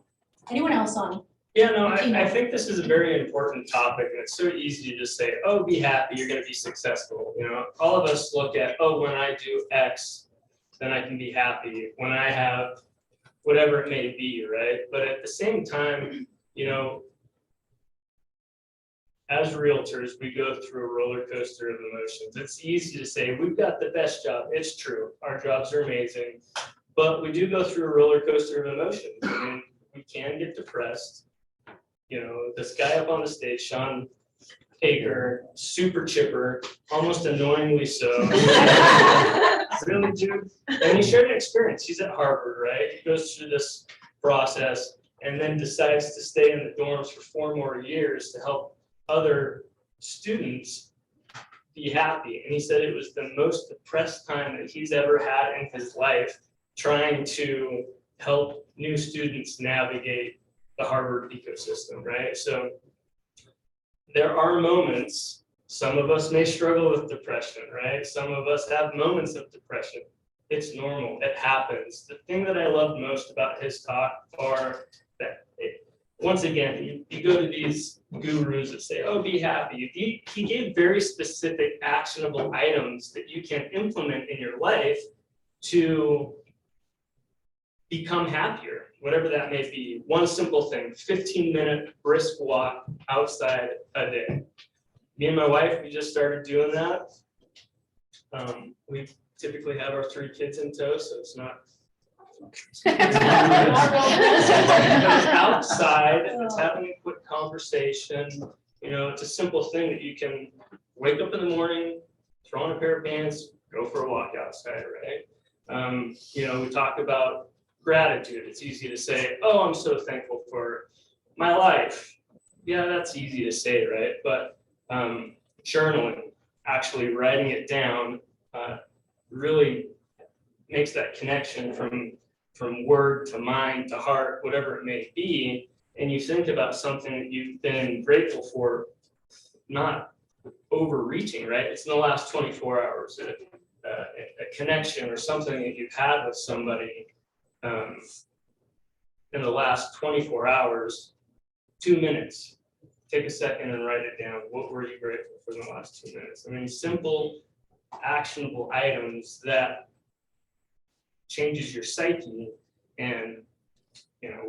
Anyone else on? Yeah, no, I think this is a very important topic, and it's so easy to just say, oh, be happy, you're gonna be successful. All of us look at, oh, when I do X, then I can be happy. When I have whatever it may be, right? But at the same time, as realtors, we go through a roller coaster of emotions. It's easy to say, we've got the best job. It's true. Our jobs are amazing. But we do go through a roller coaster of emotions. We can get depressed. This guy up on the stage, Sean Hager, super chipper, almost annoyingly so. Really, dude? And he shared an experience. He's at Harvard, right? He goes through this process and then decides to stay in the dorms for 4 more years to help other students be happy. And he said it was the most depressed time that he's ever had in his life, trying to help new students navigate the Harvard ecosystem, right? So there are moments, some of us may struggle with depression, right? Some of us have moments of depression. It's normal, it happens. The thing that I love most about his talk are that once again, you go to these gurus that say, oh, be happy. He gave very specific actionable items that you can implement in your life to become happier, whatever that may be. One simple thing, 15-minute brisk walk outside a day. Me and my wife, we just started doing that. We typically have our 3 kids in tow, so it's not it's outside, it's having a quick conversation. It's a simple thing that you can wake up in the morning, throw on a pair of pants, go for a walk outside, right? We talk about gratitude. It's easy to say, oh, I'm so thankful for my life. Yeah, that's easy to say, right? But journaling, actually writing it down, really makes that connection from word to mind to heart, whatever it may be, and you think about something that you've been grateful for, not overreaching, right? It's in the last 24 hours, a connection or something that you've had with somebody in the last 24 hours, 2 minutes. Take a second and write it down. What were you grateful for in the last 2 minutes? Simple, actionable items that changes your psyche, and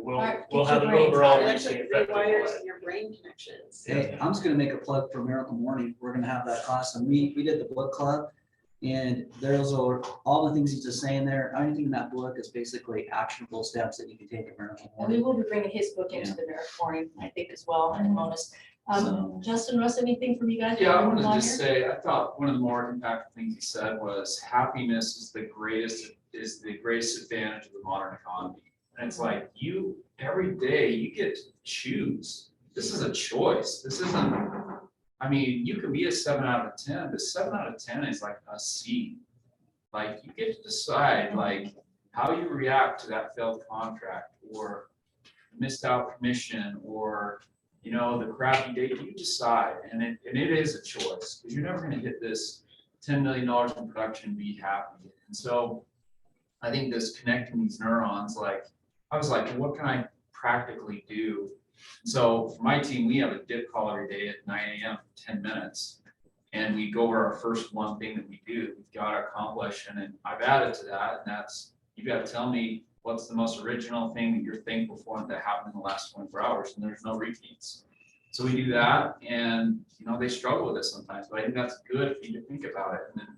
we'll have an overall reaching effect. Rewires your brain connections. Hey, I'm just gonna make a plug for Miracle Morning. We're gonna have that class, and we did the book club, and those are all the things he's just saying there. Anything in that book is basically actionable steps that you can take at Miracle And Morning. we will be bringing his book into the Miracle Morning, I think, as well, and bonus. Justin, Russ, anything from you guys? Yeah, I wanted to just say, I thought one of the more impactful things he said was happiness is the greatest advantage of the modern economy. And it's like every day you get to choose. This is a choice. This isn't, you can be a 7 out of 10, but 7 out of 10 is like a C. Like you get to decide how you react to that failed contract, or missed out commission or, you know, the crappy date, you decide, and it is a choice, because you're never gonna hit this $10 million in production and be happy. And so I think this connecting these neurons, like, I was like, what can I practically do? So for my team, we have a dip call every day at 9 a.m. for 10 minutes. And we go over our first one thing that we do, we've got to accomplish, and then I've added to that, and that's, you got to tell me what's the most original thing that you're thankful for that happened in the last 24 hours, and there's no repeats. So we do that, and you know, they struggle with it sometimes, but I think that's good for you to think about it. And then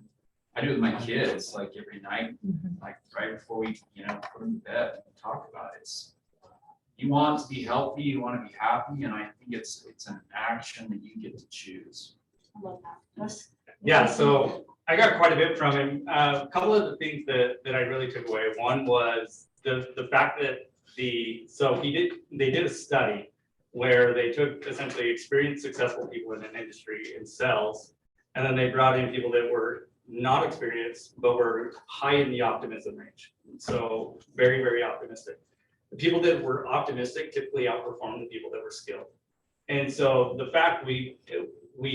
I do it with my kids, like every night, like right before we, you know, put them to bed, and talk about it. You want to be healthy, you want to be happy, and I think it's an action that you get to choose. I love that. Yeah, so I got quite a bit from him. A couple of the things that I really took away. One was the fact that they did a study where they took essentially experienced, successful people in an industry in sales, and then they brought in people that were not experienced, but were high in the optimism range. So very, very optimistic. The people that were optimistic typically outperformed the people that were skilled. And so the fact we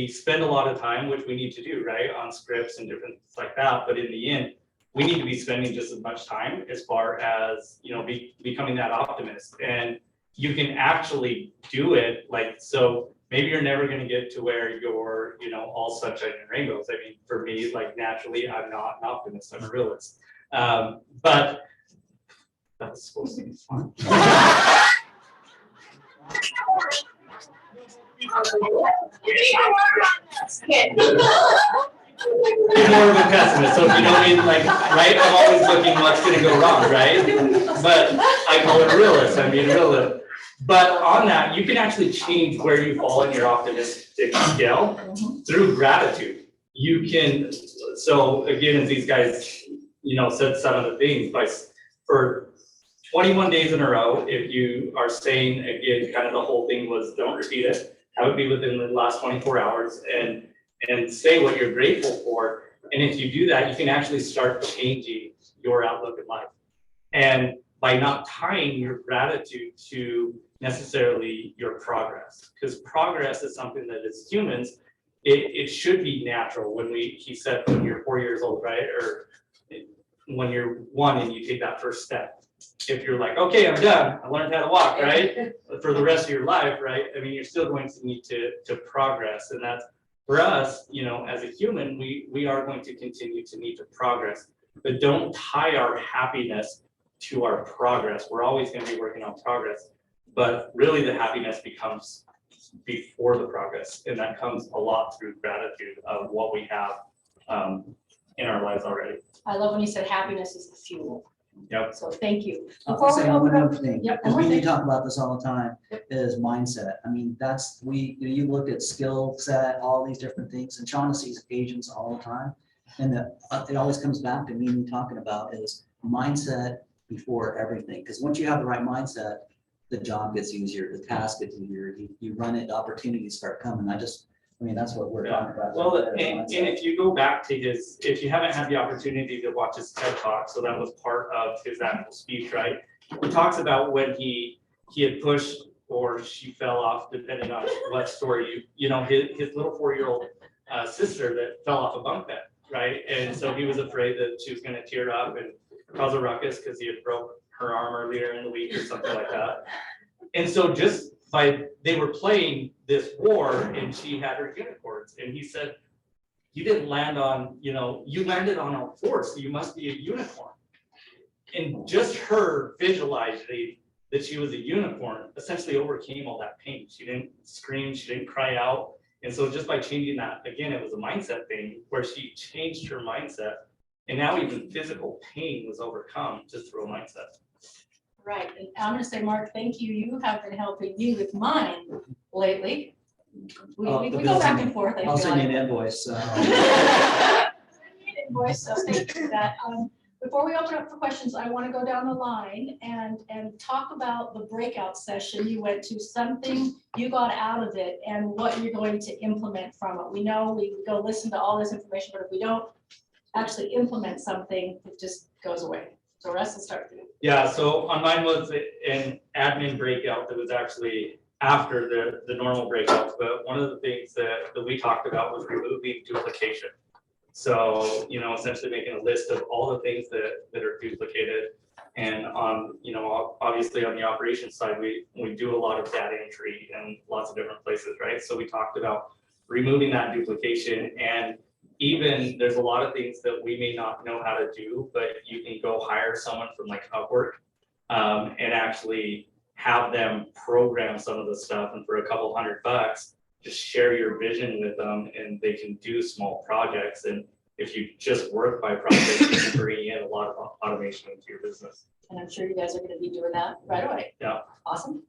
spend a lot of time, which we need to do, right, on scripts and different things like that, but in the end, we need to be spending just as much time as far as, you know, becoming that optimist. And you can actually do it, like, so maybe you're never going to get to where you're, you know, all sunshine and rainbows. I mean, for me, like, naturally, I'm not an optimist, I'm a realist. But that's supposed to be fun. I'm more of a pessimist, so if you know me, like, right, I'm always looking what's gonna go wrong, right? But I call it a realist, I mean, realist. But on that, you can actually change where you fall in your optimistic scale through gratitude. You can, so again, as these guys, you know, said some of the things, for 21 days in a row, if you are saying, again, kind of the whole thing was don't repeat it, have it be within the last 24 hours and say what you're grateful for. And if you do that, you can actually start changing your outlook in life. And by not tying your gratitude to necessarily your progress, because progress is something that as humans, it should be natural. He said when you're 4 years old, right? Or when you're 1 and you take that first step. If you're like, okay, I'm done, I learned how to walk, right? For the rest of your life, right? I mean, you're still going to need to progress. And that's, for us, you know, as a human, we are going to continue to need to progress. But don't tie our happiness to our progress. We're always going to be working on progress. But really the happiness becomes before the progress. And that comes a lot through gratitude of what we have in our lives already. I love when you said happiness is the fuel. Yep. So thank you. I'll Before we say open one up, other thing, yep, because one we more do thing. talk about this all the time, is mindset. I mean, you look at skill set, all these different things, and Shauna sees agents all the time. And it always comes back to me talking about is mindset before everything. Because once you have the right mindset, the job gets easier, the task gets easier, you run it, opportunities start coming. I mean, that's what we're talking about. Well, and if you go back to if you haven't had the opportunity to watch his TED Talk, so that was part of his actual speech, right? He talks about when he had pushed or she fell off, depending on what story you know, his little 4-year-old sister that fell off a bunk bed, right? And so he was afraid that she was gonna tear up and cause a ruckus because he had broke her arm earlier in the week or something like that. And so they were playing this war and she had her unicorns, and he said, you didn't land on, you know, you landed on all fours, so you must be a unicorn. And just her visualizing that she was a unicorn essentially overcame all that pain. She didn't scream, she didn't cry out. And so just by changing that, again, it was a mindset thing where she changed her mindset, and now even physical pain was overcome just through a mindset. Right, and I'm gonna say, Mark, thank you. You have been helping me with mine lately. We go back and forth. I I'll feel send you like. an invoice. Invoice, so thank you for that. Before we open up for questions, I want to go down the line and talk about the breakout session you went to, something you got out of it and what you're going to implement from it. We know we go listen to all this information, but if we don't actually implement something, it just goes away. So Russ will start. with you. Yeah, so on mine was an admin breakout that was actually after the normal breakouts, but one of the things that we talked about was removing duplication. So, essentially making a list of all the things that are duplicated. And obviously on the operations side, we do a lot of data entry in lots of different places, right? So we talked about removing that duplication, and even there's a lot of things that we may not know how to do, but you can go hire someone from like Upwork and actually have them program some of the stuff, and for a couple $100, just share your vision with them and they can do small projects. And if you just work by project, you can bring in a lot of automation into your business. And I'm sure you guys are gonna be doing that right away. Yeah. Awesome.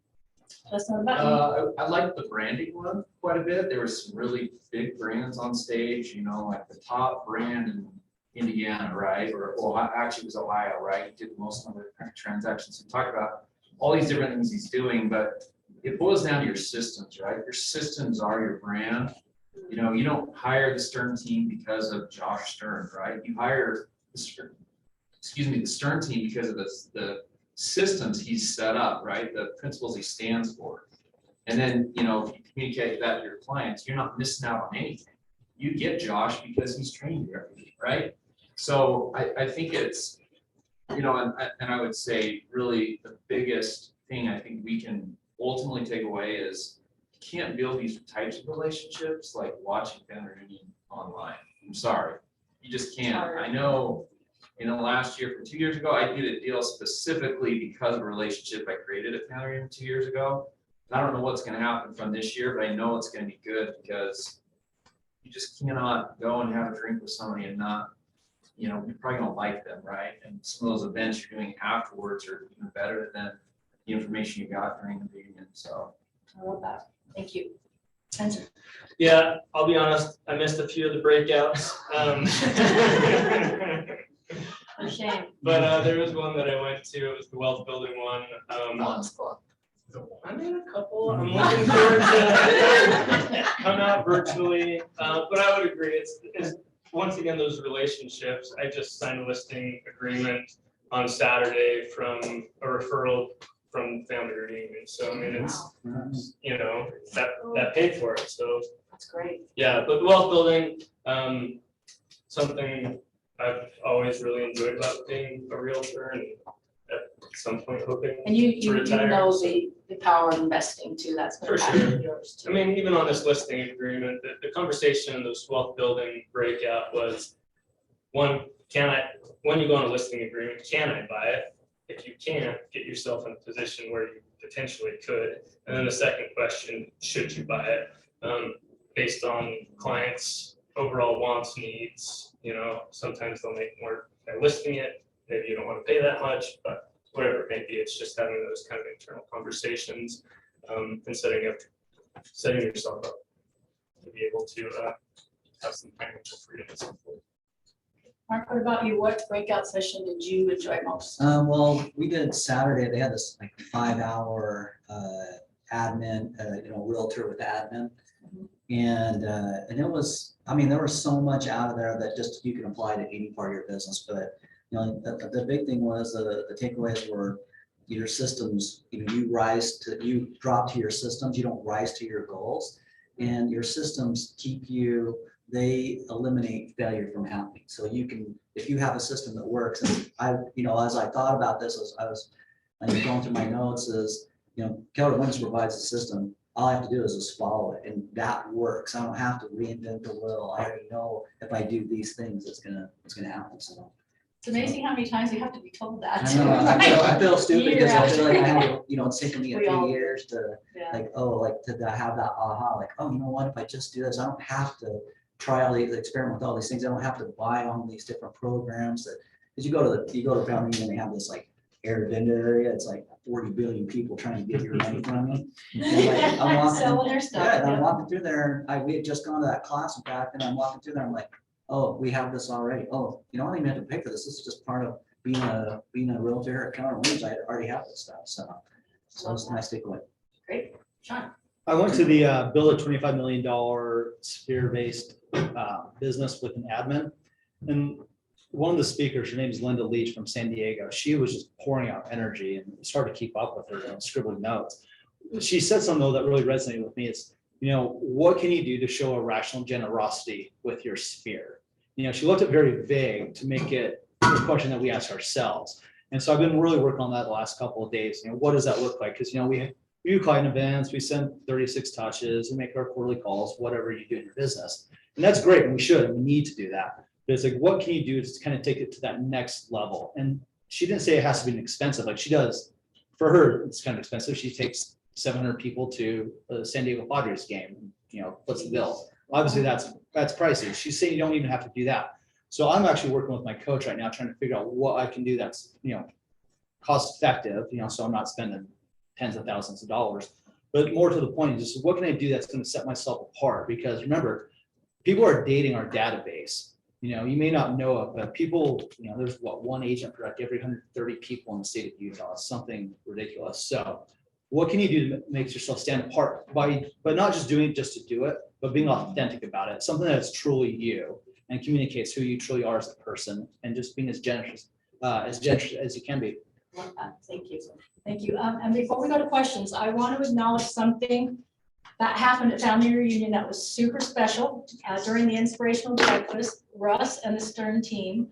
Let's know about you. I like the branding one quite a bit. There were some really big brands on stage, like the top brand in Indiana, right? Actually it was Ohio, right? He did most of the transactions. He talked about all these different things he's doing, but it boils down to your systems, right? Your systems are your brand. You don't hire the Stern team because of Josh Stern, right? You hire the Stern team because of the systems he's set up, right? The principles he stands for. And then, if you communicate that to your clients, you're not missing out on anything. You get Josh because he's trained you everything, right? So I think it's, and I would say really the biggest thing I think we can ultimately take away is you can't build these types of relationships like watching family reunion online. I'm sorry, you just can't. I know in the last year, from 2 years ago, I did a deal specifically because of a relationship I created at family reunion 2 years ago. I don't know what's going to happen from this year, but I know it's going to be good because you just cannot go and have a drink with somebody and not, you're probably going to like them, right? And some of those events you're doing afterwards are even better than the information you got during the reunion. So I love that. Thank you. Spencer. Yeah, I'll be honest, I missed a few of the breakouts. For shame. But there was one that I went to, it was the wealth building one. School. I made a couple, I'm looking forward to come out virtually, but I would agree, it's once again, those relationships. I just signed a listing agreement on Saturday from a referral from family reunion, so I mean, it's, that paid for it, so. That's great. Yeah, but the wealth building, something I've always really enjoyed about being a realtor, and at some point hoping And you to retire. know the power of investing too. That's For gonna sure. be yours too. I mean, even on this listing agreement, the conversation in this wealth building breakout was, when you go on a listing agreement, can I buy it? If you can't, get yourself in a position where you potentially could. And then the second question, should you buy it? Based on clients' overall wants, needs, sometimes they'll make more by listing it. Maybe you don't want to pay that much, but whatever it may be, it's just having those kind of internal conversations and setting yourself up to be able to have some financial freedom at some point. Mark, what about you? What breakout session did you enjoy most? Well, we did Saturday. They had this like 5-hour admin, realtor with admin. And it was, there was so much out of there that just you can apply to any part of your business. But the big thing was the takeaways were your systems. You drop to your systems. You don't rise to your goals, and your systems they eliminate failure from happening. So you can, if you have a system that works, and as I thought about this, as I was going through my notes, is Keller Williams provides a system. All I have to do is just follow it, and that works. I don't have to reinvent the wheel. I already know if I do these things, it's gonna happen. So It's amazing how many times you have to be told that. I know, I feel stupid because I feel like I Year have, it's taken me a We all few do. years to Yeah. to have that aha, you know what, if I just do this, I don't have to try all these, experiment with all these things. I don't have to buy all these different programs because you go to family and they have this air vendor area. It's 40 billion people trying to get your money from you. And, I'm walking, Selling their stuff. yeah, and I'm walking through there. We had just gone to that class, in fact, and I'm walking through there. I'm like, oh, we have this already. Oh, I don't even have to pay for this. This is just part of being a realtor at Keller Williams. I already have this stuff. So it's a nice takeaway. Great, Sean. I went to the build a $25 million sphere-based business with an admin. And one of the speakers, her name is Linda Leach from San Diego. She was just pouring out energy, and it's hard to keep up with her, scribbling notes. She said something though that really resonated with me. It's, what can you do to show a rational generosity with your sphere? She left it very vague to make it a question that we ask ourselves. And so I've been really working on that the last couple of days. What does that look like? Because, we do client events, we send 36 touches, we make our quarterly calls, whatever you do in your business. And that's great, and we should, and we need to do that. But it's like, what can you do to kind of take it to that next level? And she didn't say it has to be expensive, like she does. For her, it's kind of expensive. She takes 700 people to the San Diego Padres game, puts the bill. Obviously, that's pricey. She's saying you don't even have to do that. So I'm actually working with my coach right now, trying to figure out what I can do that's, cost effective, so I'm not spending tens of thousands of dollars. But more to the point is just what can I do that's going to set myself apart? Because remember, people are dating our database. You may not know it, but people, there's one agent for like every 130 people in the state of Utah. It's something ridiculous. So what can you do to make yourself stand apart but not just doing it just to do it, but being authentic about it, something that's truly you and communicates who you truly are as a person, and just being as generous as you can be. Thank you. Thank you. And before we go to questions, I want to acknowledge something that happened at family reunion that was super special. During the inspirational breakfast, Russ and the Stern team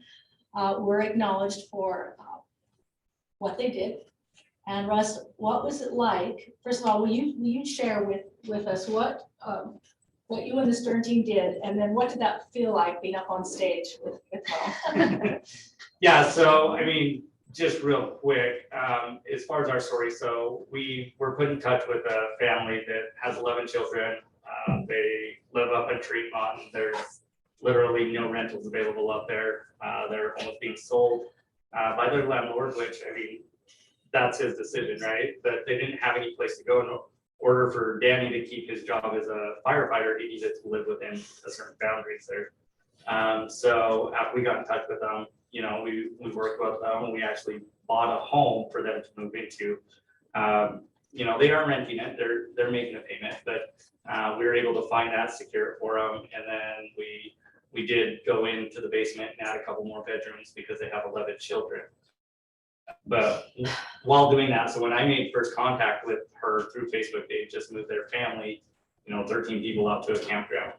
were acknowledged for what they did. And Russ, what was it like? First of all, will you share with us what you and the Stern team did, and then what did that feel like being up on stage with Mo? Yeah, so just real quick, as far as our story, so we were put in touch with a family that has 11 children. They live up in Tremont. There's literally no rentals available up there. They're almost being sold by their landlord, which, that's his decision, right? But they didn't have any place to go. In order for Danny to keep his job as a firefighter, he needed to live within a certain boundaries there. So after we got in touch with them, we worked with them, and we actually bought a home for them to move into. They are renting it, they're making a payment, but we were able to find that, secure it for them, and then we did go into the basement and add a couple more bedrooms because they have 11 children. But while doing that, so when I made first contact with her through Facebook, they just moved their family, 13 people out to a campground.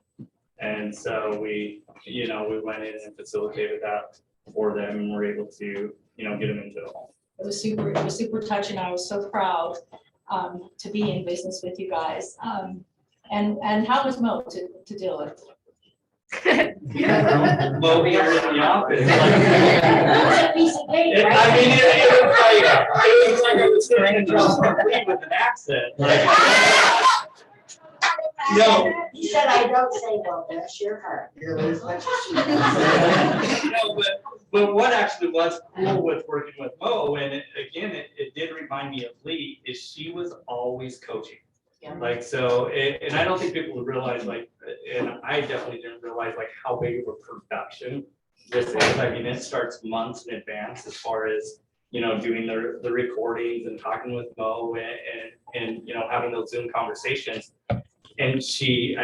And so we went in and facilitated that for them, and were able to, get them into the home. It was super touching. I was so proud to be in business with you guys. And how was Mo to deal with? Well, we were in the office. It was like I was trying to drop complete with an accent. No. He said, I don't say no, that's your heart. You're as much as she does. No, but what actually was cool with working with Mo, and it did remind me of Lee, is she was always coaching. Yeah. And I don't think people realize, and I definitely didn't realize how big of a production this is. It starts months in advance as far as, doing the recordings and talking with Mo and having those Zoom conversations. And she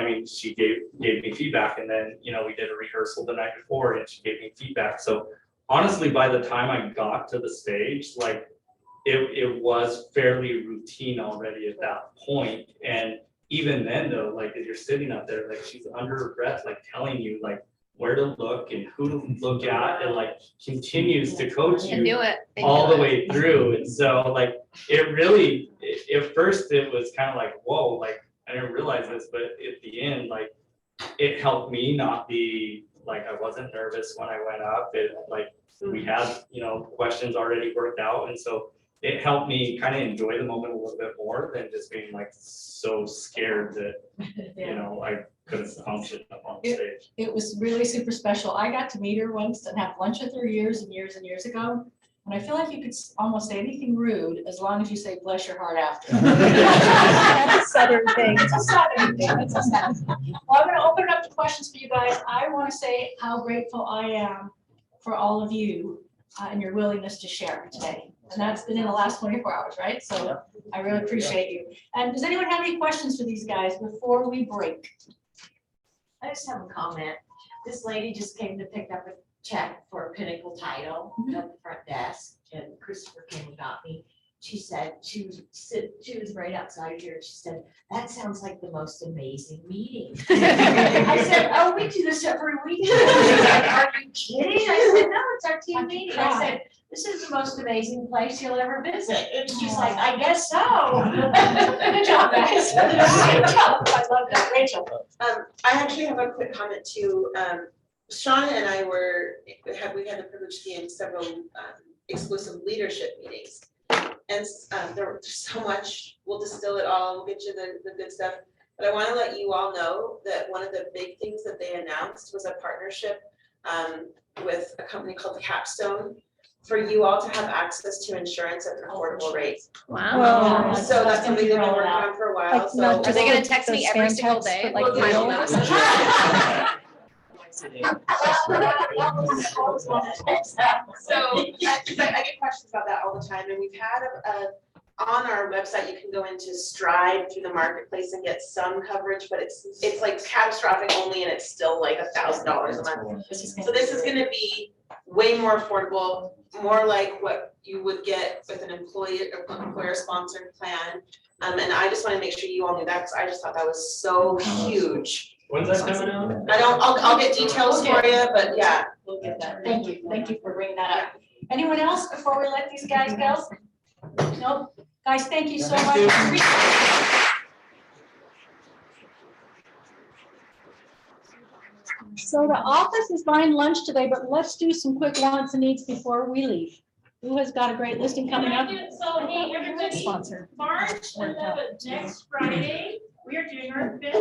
gave me feedback, and then, we did a rehearsal the night before, and she gave me feedback. So honestly, by the time I got to the stage, it was fairly routine already at that point. And even then though, as you're sitting up there, she's under her breath, telling you where to look and who to look at, and continues to coach you all the way through. And so it really, at first it was kind of whoa, I didn't realize this, but at the end, it helped me not be I wasn't nervous when I went up. We had, questions already worked out. And so it helped me kind of enjoy the moment a little bit more than just being so scared that, I couldn't function up on stage. It was really super special. I got to meet her once and have lunch with her years and years and years ago. And I feel like you could almost say anything rude as long as you say bless your heart after. That's a Southern thing. It's a Southern thing. It's a Southern thing. Well, I'm going to open it up to questions for you guys. I want to say how grateful I am for all of you and your willingness to share today. And that's been in the last 24 hours, right? So I really appreciate you. And does anyone have any questions for these guys before we break? I just have a comment. This lady just came to pick up a check for Pinnacle Title at the front desk, and Christopher came and got me. She said, she was right outside here, she said, that sounds like the most amazing meeting. I said, oh, we do this every week. She's like, are you kidding? I said, no, it's our team meeting. I said, this is the most amazing place you'll ever visit. And she's like, I guess so. Good job, guys. Good job. I love that, Rachel. I actually have a quick comment too. Sean and I we had the privilege to be in several exclusive leadership meetings. And there was so much, we'll distill it all, we'll get you the good stuff. But I want to let you all know that one of the big things that they announced was a partnership with a company called Capstone for you all to have access to insurance at an affordable rate. Wow. So that's something they've been working on for a while, Like, so. not Are just they gonna the- text me the every spam single text, day? but like Well, real I messages? So, because I get questions about that all the time, and we've had on our website, you can go into Stride through the marketplace and get some coverage, but it's like catastrophic only, and it's still like $1,000 a month. So this is gonna be way more affordable, more like what you would get with an employer sponsored plan. And I just wanna make sure you all knew that, because I just thought that was so huge. When's that coming out? I'll get details for you, but yeah. We'll get that. Thank you for bringing that up. Anyone else before we let these guys go? Nope. Guys, thank you so much. So the office is buying lunch today, but let's do some quick wants and needs before we leave. Who has got a great listing coming up? So, hey, everybody, Sponsor. March 11th, next Friday, we are doing our 5th